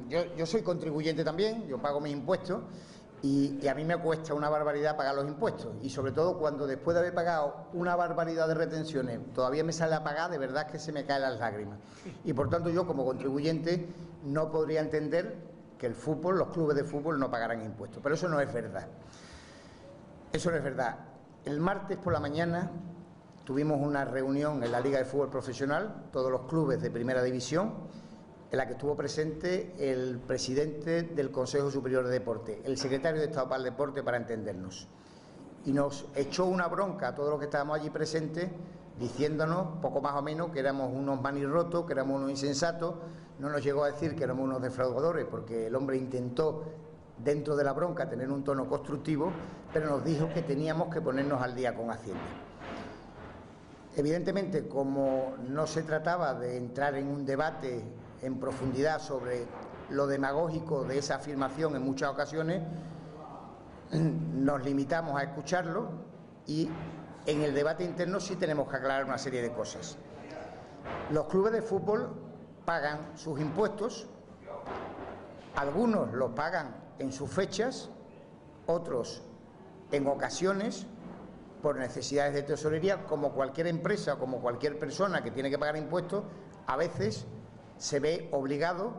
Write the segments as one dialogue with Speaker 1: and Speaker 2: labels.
Speaker 1: yo soy contribuyente también, yo pago mis impuestos y a mí me cuesta una barbaridad pagar los impuestos, y sobre todo cuando después de haber pagado una barbaridad de retenciones todavía me sale a pagar, de verdad que se me caen las lágrimas. Y por tanto yo como contribuyente no podría entender que el fútbol, los clubes de fútbol no pagaran impuestos, pero eso no es verdad. Eso no es verdad. El martes por la mañana tuvimos una reunión en la Liga de Fútbol Profesional, todos los clubes de Primera División, en la que estuvo presente el presidente del Consejo Superior de Deporte, el secretario de Estado para el Deporte, para entendernos. Y nos echó una bronca a todos los que estábamos allí presentes, diciéndonos, poco más o menos, que éramos unos manirrotos, que éramos unos insensatos. No nos llegó a decir que éramos unos defraudadores, porque el hombre intentó, dentro de la bronca, tener un tono constructivo, pero nos dijo que teníamos que ponernos al día con Hacienda. Evidentemente, como no se trataba de entrar en un debate en profundidad sobre lo demagógico de esa afirmación en muchas ocasiones, nos limitamos a escucharlo, y en el debate interno sí tenemos que aclarar una serie de cosas. Los clubes de fútbol pagan sus impuestos, algunos los pagan en sus fechas, otros en ocasiones por necesidades de tesorería. Como cualquier empresa o como cualquier persona que tiene que pagar impuestos, a veces se ve obligado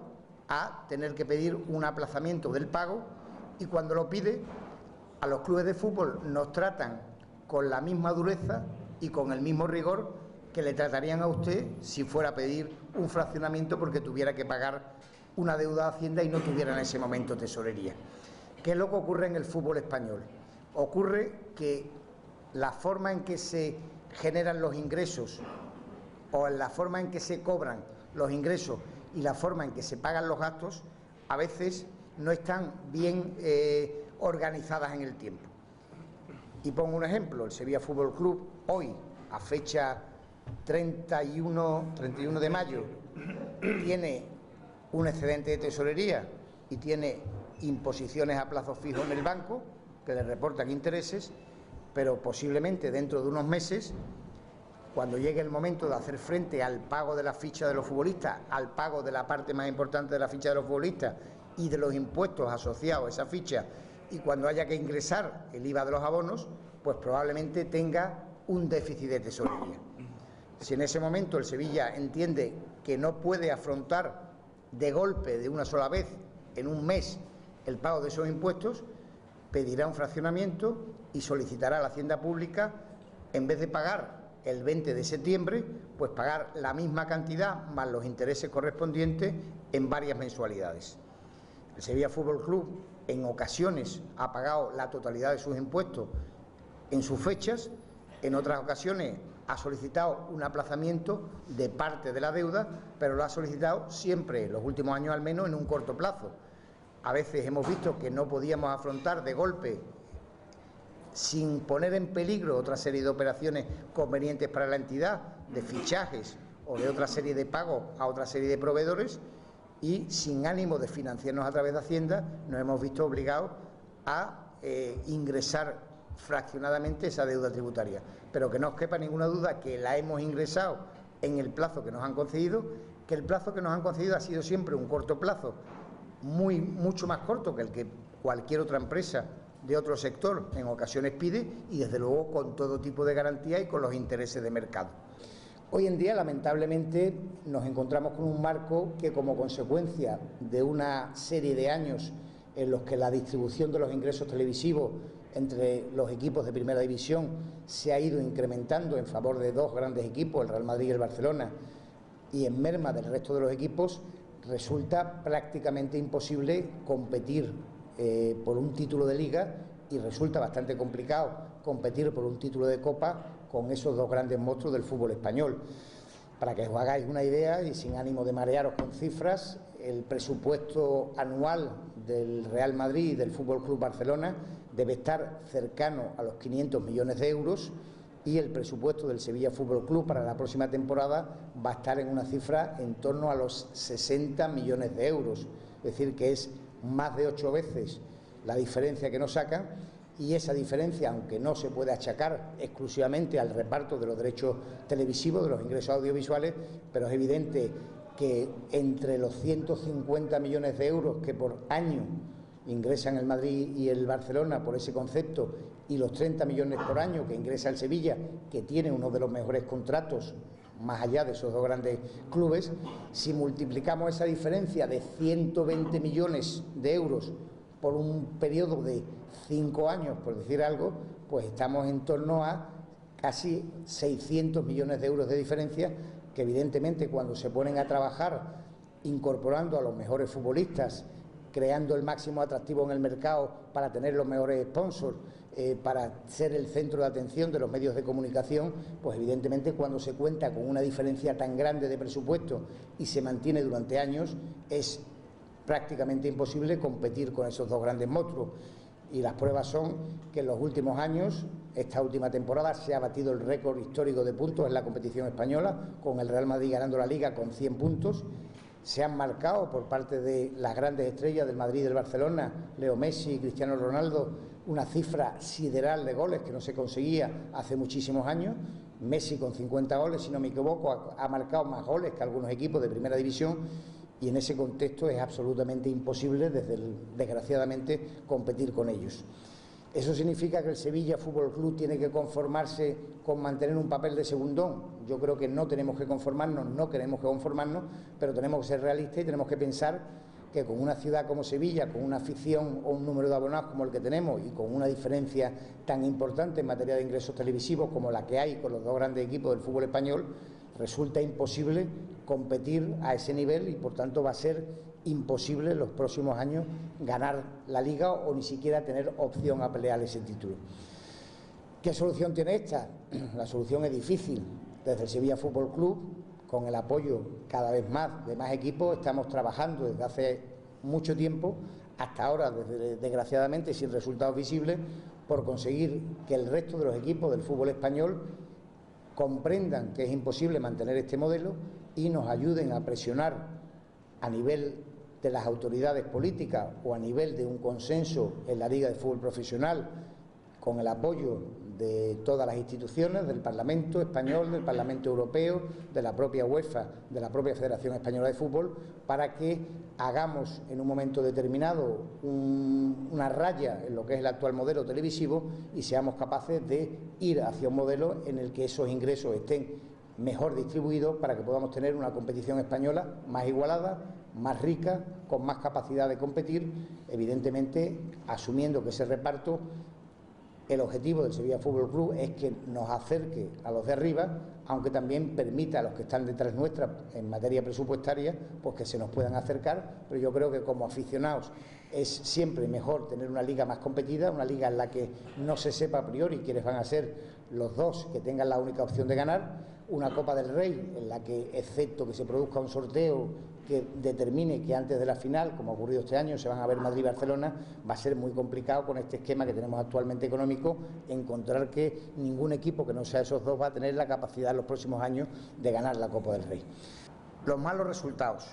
Speaker 1: a tener que pedir un aplazamiento del pago, y cuando lo pide, a los clubes de fútbol nos tratan con la misma dureza y con el mismo rigor que le tratarían a usted si fuera a pedir un fraccionamiento porque tuviera que pagar una deuda a Hacienda y no tuviera en ese momento tesorería. ¿Qué es lo que ocurre en el fútbol español? Ocurre que la forma en que se generan los ingresos, o la forma en que se cobran los ingresos, y la forma en que se pagan los gastos, a veces no están bien organizadas en el tiempo. Y pongo un ejemplo: el Sevilla Fútbol Club hoy, a fecha 31 de mayo, tiene un excedente de tesorería y tiene imposiciones a plazo fijo en el banco que le reportan intereses, pero posiblemente dentro de unos meses, cuando llegue el momento de hacer frente al pago de la ficha de los futbolistas, al pago de la parte más importante de la ficha de los futbolistas y de los impuestos asociados a esa ficha, y cuando haya que ingresar el IVA de los abonos, pues probablemente tenga un déficit de tesorería. Si en ese momento el Sevilla entiende que no puede afrontar de golpe, de una sola vez, en un mes, el pago de esos impuestos, pedirá un fraccionamiento y solicitará a la Hacienda Pública, en vez de pagar el 20 de septiembre, pues pagar la misma cantidad más los intereses correspondientes en varias mensualidades. El Sevilla Fútbol Club en ocasiones ha pagado la totalidad de sus impuestos en sus fechas, en otras ocasiones ha solicitado un aplazamiento de parte de la deuda, pero lo ha solicitado siempre, en los últimos años al menos, en un corto plazo. A veces hemos visto que no podíamos afrontar de golpe, sin poner en peligro otra serie de operaciones convenientes para la entidad, de fichajes o de otra serie de pagos a otra serie de proveedores, y sin ánimo de financiarnos a través de Hacienda, nos hemos visto obligados a ingresar fraccionadamente esa deuda tributaria. Pero que no os quepa ninguna duda que la hemos ingresado en el plazo que nos han concedido, que el plazo que nos han concedido ha sido siempre un corto plazo, mucho más corto que el que cualquier otra empresa de otro sector en ocasiones pide, y desde luego con todo tipo de garantía y con los intereses de mercado. Hoy en día, lamentablemente, nos encontramos con un marco que, como consecuencia de una serie de años en los que la distribución de los ingresos televisivos entre los equipos de Primera División se ha ido incrementando en favor de dos grandes equipos, el Real Madrid y el Barcelona, y en merma del resto de los equipos, resulta prácticamente imposible competir por un título de Liga, y resulta bastante complicado competir por un título de Copa con esos dos grandes monstruos del fútbol español. Para que os hagáis una idea, y sin ánimo de marearos con cifras, el presupuesto anual del Real Madrid y del Fútbol Club Barcelona debe estar cercano a los 500 millones de euros, y el presupuesto del Sevilla Fútbol Club para la próxima temporada va a estar en una cifra en torno a los 60 millones de euros. Es decir, que es más de 8 veces la diferencia que nos sacan, y esa diferencia, aunque no se puede achacar exclusivamente al reparto de los derechos televisivos, de los ingresos audiovisuales, pero es evidente que entre los 150 millones de euros que por año ingresan el Madrid y el Barcelona por ese concepto, y los 30 millones por año que ingresa el Sevilla, que tiene uno de los mejores contratos más allá de esos dos grandes clubes, si multiplicamos esa diferencia de 120 millones de euros por un periodo de 5 años, por decir algo, pues estamos en torno a casi 600 millones de euros de diferencia, que evidentemente cuando se ponen a trabajar incorporando a los mejores futbolistas, creando el máximo atractivo en el mercado para tener los mejores sponsors, para ser el centro de atención de los medios de comunicación, pues evidentemente cuando se cuenta con una diferencia tan grande de presupuesto y se mantiene durante años, es prácticamente imposible competir con esos dos grandes monstruos. Y las pruebas son que en los últimos años, esta última temporada, se ha batido el récord histórico de puntos en la competición española, con el Real Madrid ganando la Liga con 100 puntos. Se han marcado por parte de las grandes estrellas del Madrid y del Barcelona, Leo Messi y Cristiano Ronaldo, una cifra sideral de goles que no se conseguía hace muchísimos años. Messi con 50 goles, si no me equivoco, ha marcado más goles que algunos equipos de primera división, y en ese contexto es absolutamente imposible, desgraciadamente, competir con ellos. ¿Eso significa que el Sevilla Fútbol Club tiene que conformarse con mantener un papel de segundón? Yo creo que no tenemos que conformarnos, no queremos que conformarnos, pero tenemos que ser realistas y tenemos que pensar que con una ciudad como Sevilla, con una afición o un número de abonados como el que tenemos y con una diferencia tan importante en materia de ingresos televisivos como la que hay con los dos grandes equipos del fútbol español, resulta imposible competir a ese nivel y por tanto va a ser imposible en los próximos años ganar la Liga o ni siquiera tener opción a pelear ese título. ¿Qué solución tiene esta? La solución es difícil. Desde el Sevilla Fútbol Club, con el apoyo cada vez más de más equipos, estamos trabajando desde hace mucho tiempo, hasta ahora desgraciadamente sin resultados visibles, por conseguir que el resto de los equipos del fútbol español comprendan que es imposible mantener este modelo y nos ayuden a presionar a nivel de las autoridades políticas o a nivel de un consenso en la Liga de Fútbol Profesional, con el apoyo de todas las instituciones, del Parlamento Español, del Parlamento Europeo, de la propia UEFA, de la propia Federación Española de Fútbol, para que hagamos en un momento determinado una raya en lo que es el actual modelo televisivo y seamos capaces de ir hacia un modelo en el que esos ingresos estén mejor distribuidos para que podamos tener una competición española más igualada, más rica, con más capacidad de competir, evidentemente asumiendo que ese reparto, el objetivo del Sevilla Fútbol Club es que nos acerque a los de arriba, aunque también permita a los que están detrás nuestra en materia presupuestaria, pues que se nos puedan acercar, pero yo creo que como aficionados es siempre mejor tener una liga más competida, una liga en la que no se sepa a priori quiénes van a ser los dos que tengan la única opción de ganar, una Copa del Rey en la que, excepto que se produzca un sorteo que determine que antes de la final, como ha ocurrido este año, se van a ver Madrid y Barcelona, va a ser muy complicado con este esquema que tenemos actualmente económico encontrar que ningún equipo que no sea esos dos va a tener la capacidad en los próximos años de ganar la Copa del Rey. Los malos resultados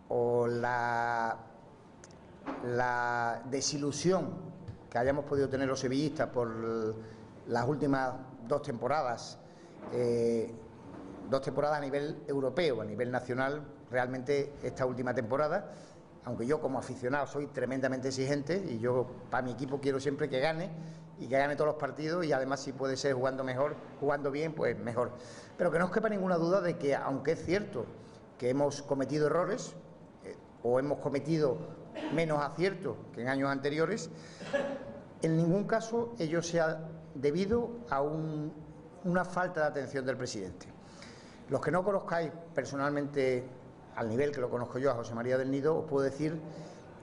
Speaker 1: o la desilusión que hayamos podido tener los sevillistas por las últimas dos temporadas a nivel europeo, a nivel nacional, realmente esta última temporada, aunque yo como aficionado soy tremendamente exigente y yo para mi equipo quiero siempre que gane y que gane todos los partidos y además si puede ser jugando mejor, jugando bien, pues mejor. Pero que no os quepa ninguna duda de que aunque es cierto que hemos cometido errores o hemos cometido menos aciertos que en años anteriores, en ningún caso ello se ha debido a una falta de atención del presidente. Los que no conozcáis personalmente al nivel que lo conozco yo a José María del Nido, os puedo decir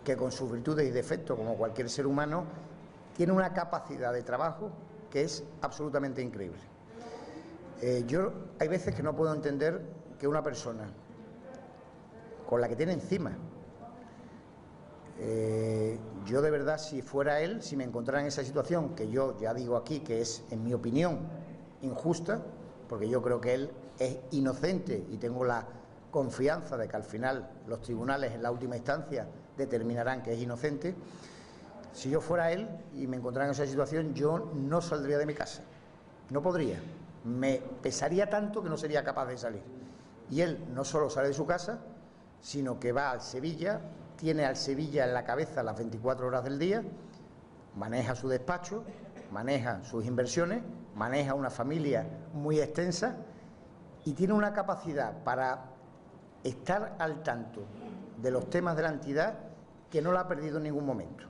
Speaker 1: que con sus virtudes y defectos, como cualquier ser humano, tiene una capacidad de trabajo que es absolutamente increíble. Yo hay veces que no puedo entender que una persona con la que tiene encima, yo de verdad, si fuera él, si me encontrara en esa situación, que yo ya digo aquí que es, en mi opinión, injusta, porque yo creo que él es inocente y tengo la confianza de que al final los tribunales en la última instancia determinarán que es inocente. Si yo fuera él y me encontrara en esa situación, yo no saldría de mi casa, no podría, me pesaría tanto que no sería capaz de salir. Y él no solo sale de su casa, sino que va al Sevilla, tiene al Sevilla en la cabeza las 24 horas del día, maneja su despacho, maneja sus inversiones, maneja una familia muy extensa y tiene una capacidad para estar al tanto de los temas de la entidad que no la ha perdido en ningún momento.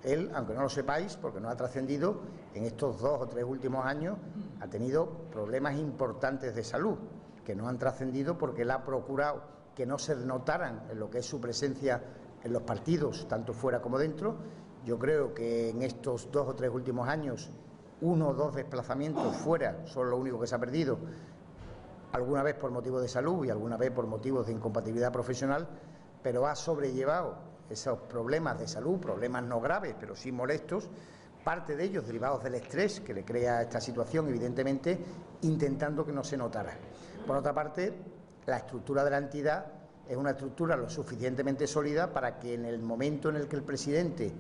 Speaker 1: Él, aunque no lo sepáis, porque no ha trascendido, en estos 2 o 3 últimos años ha tenido problemas importantes de salud, que no han trascendido porque él ha procurado que no se notaran en lo que es su presencia en los partidos, tanto fuera como dentro. Yo creo que en estos 2 o 3 últimos años, 1 o 2 desplazamientos fuera son lo único que se ha perdido, alguna vez por motivos de salud y alguna vez por motivos de incompatibilidad profesional, pero ha sobrellevado esos problemas de salud, problemas no graves, pero sí molestos, parte de ellos derivados del estrés que le crea esta situación, evidentemente, intentando que no se notara. Por otra parte, la estructura de la entidad es una estructura lo suficientemente sólida para que en el momento en el que el presidente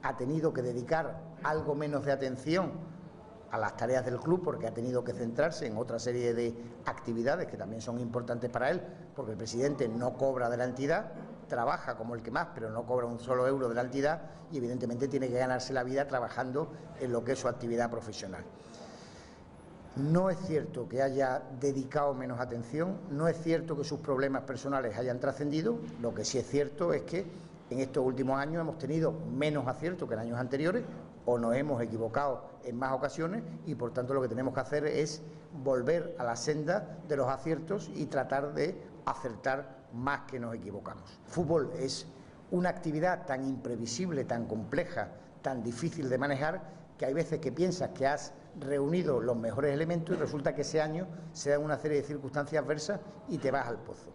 Speaker 1: ha tenido que dedicar algo menos de atención a las tareas del club, porque ha tenido que centrarse en otra serie de actividades que también son importantes para él, porque el presidente no cobra de la entidad, trabaja como el que más, pero no cobra un solo euro de la entidad y evidentemente tiene que ganarse la vida trabajando en lo que es su actividad profesional. No es cierto que haya dedicado menos atención, no es cierto que sus problemas personales hayan trascendido, lo que sí es cierto es que en estos últimos años hemos tenido menos aciertos que en años anteriores o nos hemos equivocado en más ocasiones y por tanto lo que tenemos que hacer es volver a la senda de los aciertos y tratar de acertar más que nos equivocamos. El fútbol es una actividad tan imprevisible, tan compleja, tan difícil de manejar, que hay veces que piensas que has reunido los mejores elementos y resulta que ese año se dan una serie de circunstancias adversas y te vas al pozo.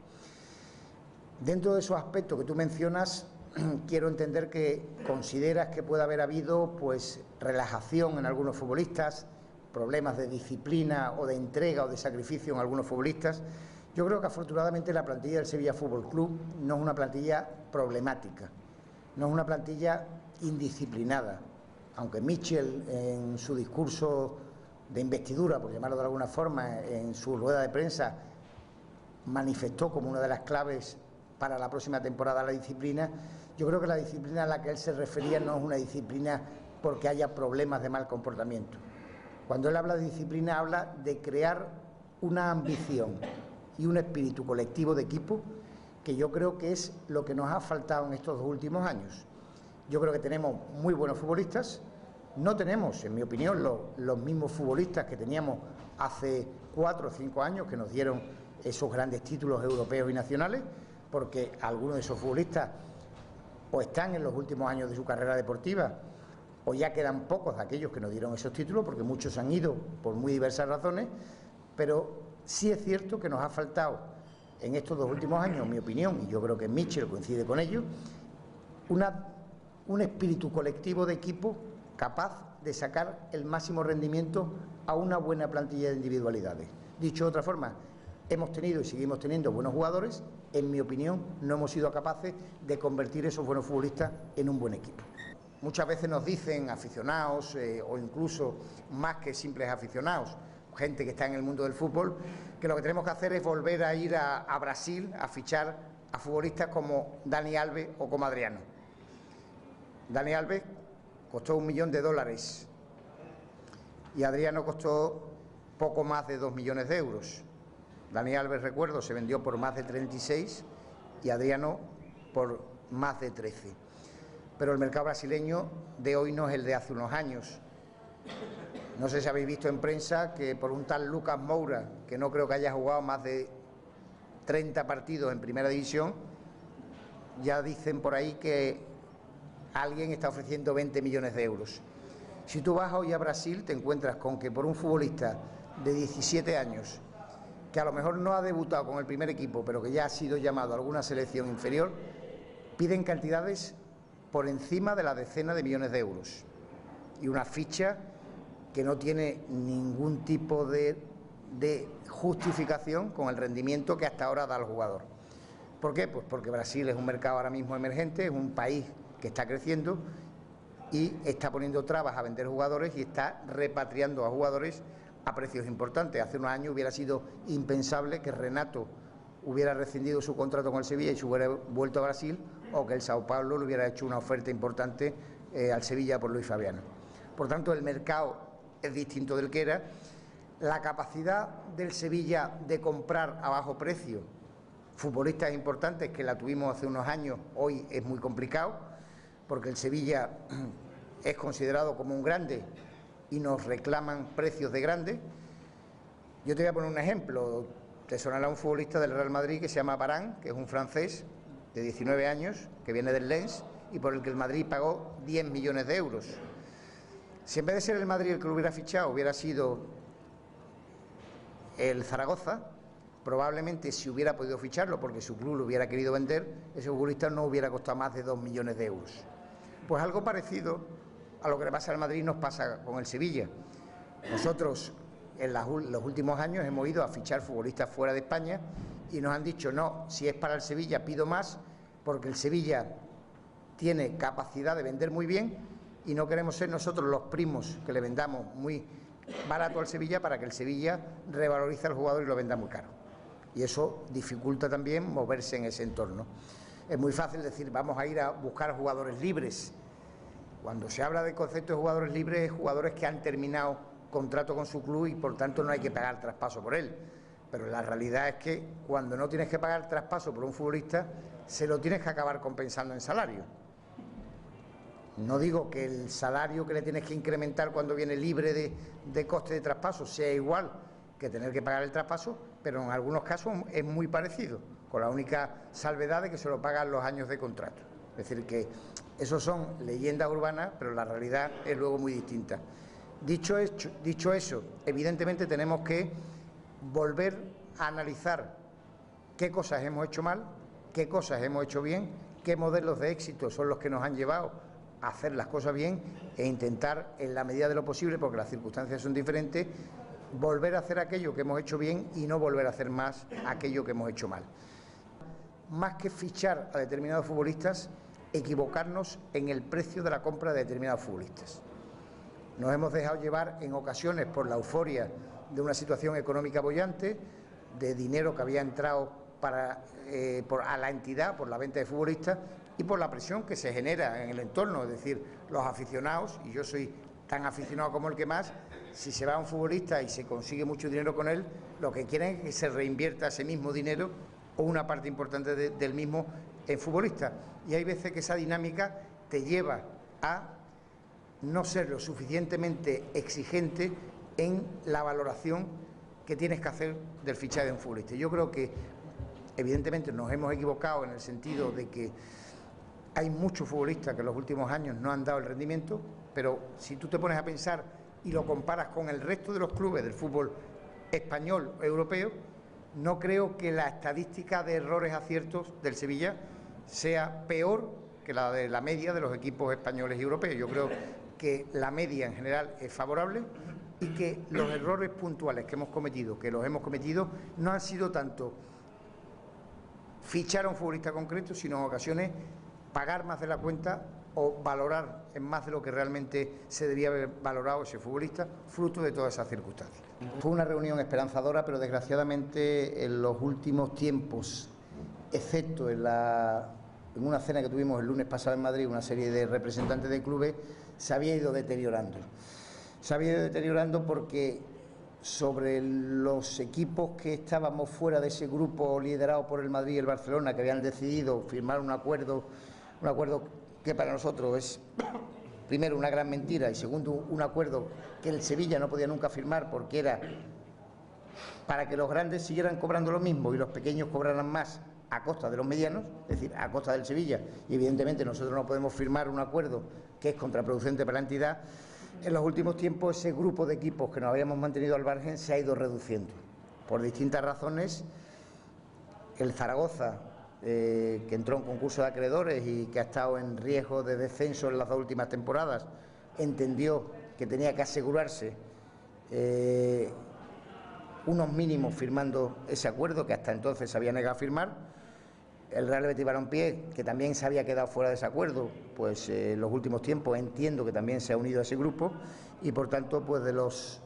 Speaker 1: Dentro de esos aspectos que tú mencionas, quiero entender que consideras que puede haber habido pues relajación en algunos futbolistas, problemas de disciplina o de entrega o de sacrificio en algunos futbolistas. Yo creo que afortunadamente la plantilla del Sevilla Fútbol Club no es una plantilla problemática, no es una plantilla indisciplinada, aunque Michel en su discurso de investidura, por llamarlo de alguna forma, en su rueda de prensa, manifestó como una de las claves para la próxima temporada la disciplina. Yo creo que la disciplina a la que él se refería no es una disciplina porque haya problemas de mal comportamiento. Cuando él habla de disciplina, habla de crear una ambición y un espíritu colectivo de equipo que yo creo que es lo que nos ha faltado en estos 2 últimos años. Yo creo que tenemos muy buenos futbolistas, no tenemos, en mi opinión, los mismos futbolistas que teníamos hace 4 o 5 años que nos dieron esos grandes títulos europeos y nacionales, porque algunos de esos futbolistas o están en los últimos años de su carrera deportiva o ya quedan pocos de aquellos que nos dieron esos títulos, porque muchos han ido por muy diversas razones, pero sí es cierto que nos ha faltado en estos 2 últimos años, en mi opinión, y yo creo que Michel coincide con ello, un espíritu colectivo de equipo capaz de sacar el máximo rendimiento a una buena plantilla de individualidades. Dicho de otra forma, hemos tenido y seguimos teniendo buenos jugadores, en mi opinión no hemos sido capaces de convertir esos buenos futbolistas en un buen equipo. Muchas veces nos dicen aficionados o incluso más que simples aficionados, gente que está en el mundo del fútbol, que lo que tenemos que hacer es volver a ir a Brasil a fichar a futbolistas como Dani Alves o como Adriano. Dani Alves costó $1 millón y Adriano costó poco más de 2 millones de euros. Dani Alves, recuerdo, se vendió por más de 36 y Adriano por más de 13. Pero el mercado brasileño de hoy no es el de hace unos años. No sé si habéis visto en prensa que por un tal Lucas Moura, que no creo que haya jugado más de 30 partidos en primera división, ya dicen por ahí que alguien está ofreciendo 20 millones de euros. Si tú vas hoy a Brasil, te encuentras con que por un futbolista de 17 años, que a lo mejor no ha debutado con el primer equipo, pero que ya ha sido llamado a alguna selección inferior, piden cantidades por encima de la decena de millones de euros. Y una ficha que no tiene ningún tipo de justificación con el rendimiento que hasta ahora da el jugador. ¿Por qué? Pues porque Brasil es un mercado ahora mismo emergente, es un país que está creciendo y está poniendo trabas a vender jugadores y está repatriando a jugadores a precios importantes. Hace unos años hubiera sido impensable que Renato hubiera rescindido su contrato con el Sevilla y se hubiera vuelto a Brasil, o que el Sao Paulo le hubiera hecho una oferta importante al Sevilla por Luis Fabiano. Por tanto, el mercado es distinto del que era. La capacidad del Sevilla de comprar a bajo precio futbolistas importantes, que la tuvimos hace unos años, hoy es muy complicado, porque el Sevilla es considerado como un grande y nos reclaman precios de grande. Yo te voy a poner un ejemplo. Te sonará un futbolista del Real Madrid que se llama Varane, que es un francés de 19 años, que viene del Lens y por el que el Madrid pagó 10 millones de euros. Si en vez de ser el Madrid el que lo hubiera fichado, hubiera sido el Zaragoza, probablemente si hubiera podido ficharlo porque su club lo hubiera querido vender, ese futbolista no hubiera costado más de 2 millones de euros. Pues algo parecido a lo que le pasa al Madrid nos pasa con el Sevilla. Nosotros en los últimos años hemos ido a fichar futbolistas fuera de España y nos han dicho, no, si es para el Sevilla pido más, porque el Sevilla tiene capacidad de vender muy bien y no queremos ser nosotros los primos que le vendamos muy barato al Sevilla para que el Sevilla revalorice al jugador y lo venda muy caro. Y eso dificulta también moverse en ese entorno. Es muy fácil decir, vamos a ir a buscar jugadores libres. Cuando se habla del concepto de jugadores libres, es jugadores que han terminado contrato con su club y por tanto no hay que pagar traspaso por él. Pero la realidad es que cuando no tienes que pagar traspaso por un futbolista, se lo tienes que acabar compensando en salario. No digo que el salario que le tienes que incrementar cuando viene libre de coste de traspaso sea igual que tener que pagar el traspaso, pero en algunos casos es muy parecido, con la única salvedad de que se lo pagan los años de contrato. Es decir, que esos son leyendas urbanas, pero la realidad es luego muy distinta. Dicho eso, evidentemente tenemos que volver a analizar qué cosas hemos hecho mal, qué cosas hemos hecho bien, qué modelos de éxito son los que nos han llevado a hacer las cosas bien e intentar, en la medida de lo posible, porque las circunstancias son diferentes, volver a hacer aquello que hemos hecho bien y no volver a hacer más aquello que hemos hecho mal. Más que fichar a determinados futbolistas, equivocarnos en el precio de la compra de determinados futbolistas. Nos hemos dejado llevar en ocasiones por la euforia de una situación económica boyante, de dinero que había entrado a la entidad por la venta de futbolistas y por la presión que se genera en el entorno, es decir, los aficionados, y yo soy tan aficionado como el que más, si se va un futbolista y se consigue mucho dinero con él, lo que quieren es que se reinvierta ese mismo dinero o una parte importante del mismo en futbolistas. Y hay veces que esa dinámica te lleva a no ser lo suficientemente exigente en la valoración que tienes que hacer del fichaje de un futbolista. Yo creo que evidentemente nos hemos equivocado en el sentido de que hay muchos futbolistas que en los últimos años no han dado el rendimiento, pero si tú te pones a pensar y lo comparas con el resto de los clubes del fútbol español o europeo, no creo que la estadística de errores aciertos del Sevilla sea peor que la de la media de los equipos españoles y europeos. Yo creo que la media en general es favorable y que los errores puntuales que hemos cometido, no han sido tanto fichar a un futbolista concreto, sino en ocasiones pagar más de la cuenta o valorar en más de lo que realmente se debía haber valorado ese futbolista, fruto de todas esas circunstancias. Fue una reunión esperanzadora, pero desgraciadamente en los últimos tiempos, excepto en una cena que tuvimos el lunes pasado en Madrid, una serie de representantes de clubes, se había ido deteriorando. Se había ido deteriorando porque sobre los equipos que estábamos fuera de ese grupo liderado por el Madrid y el Barcelona, que habían decidido firmar un acuerdo que para nosotros es, primero, una gran mentira y segundo, un acuerdo que el Sevilla no podía nunca firmar porque era para que los grandes siguieran cobrando lo mismo y los pequeños cobraran más a costa de los medianos, es decir, a costa del Sevilla, y evidentemente nosotros no podemos firmar un acuerdo que es contraproducente para la entidad. En los últimos tiempos ese grupo de equipos que nos habíamos mantenido al margen se ha ido reduciendo por distintas razones. El Zaragoza, que entró en concurso de acreedores y que ha estado en riesgo de descenso en las 2 últimas temporadas, entendió que tenía que asegurarse unos mínimos firmando ese acuerdo que hasta entonces se había negado a firmar. El Real Betis Balompié, que también se había quedado fuera de ese acuerdo, pues en los últimos tiempos entiendo que también se ha unido a ese grupo y por tanto pues de los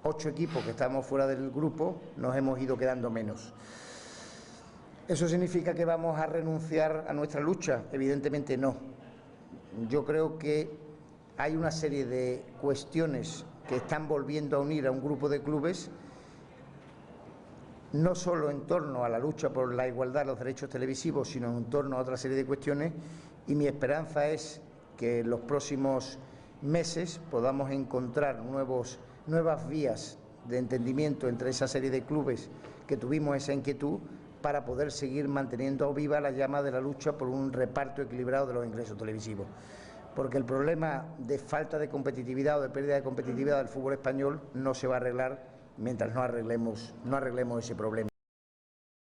Speaker 1: 8 equipos que estábamos fuera del grupo nos hemos ido quedando menos. ¿Eso significa que vamos a renunciar a nuestra lucha? Evidentemente no. Yo creo que hay una serie de cuestiones que están volviendo a unir a un grupo de clubes, no solo en torno a la lucha por la igualdad de los derechos televisivos, sino en torno a otra serie de cuestiones, y mi esperanza es que en los próximos meses podamos encontrar nuevas vías de entendimiento entre esa serie de clubes que tuvimos esa inquietud, para poder seguir manteniendo viva la llama de la lucha por un reparto equilibrado de los ingresos televisivos. Porque el problema de falta de competitividad o de pérdida de competitividad del fútbol español no se va a arreglar mientras no arreglemos ese problema.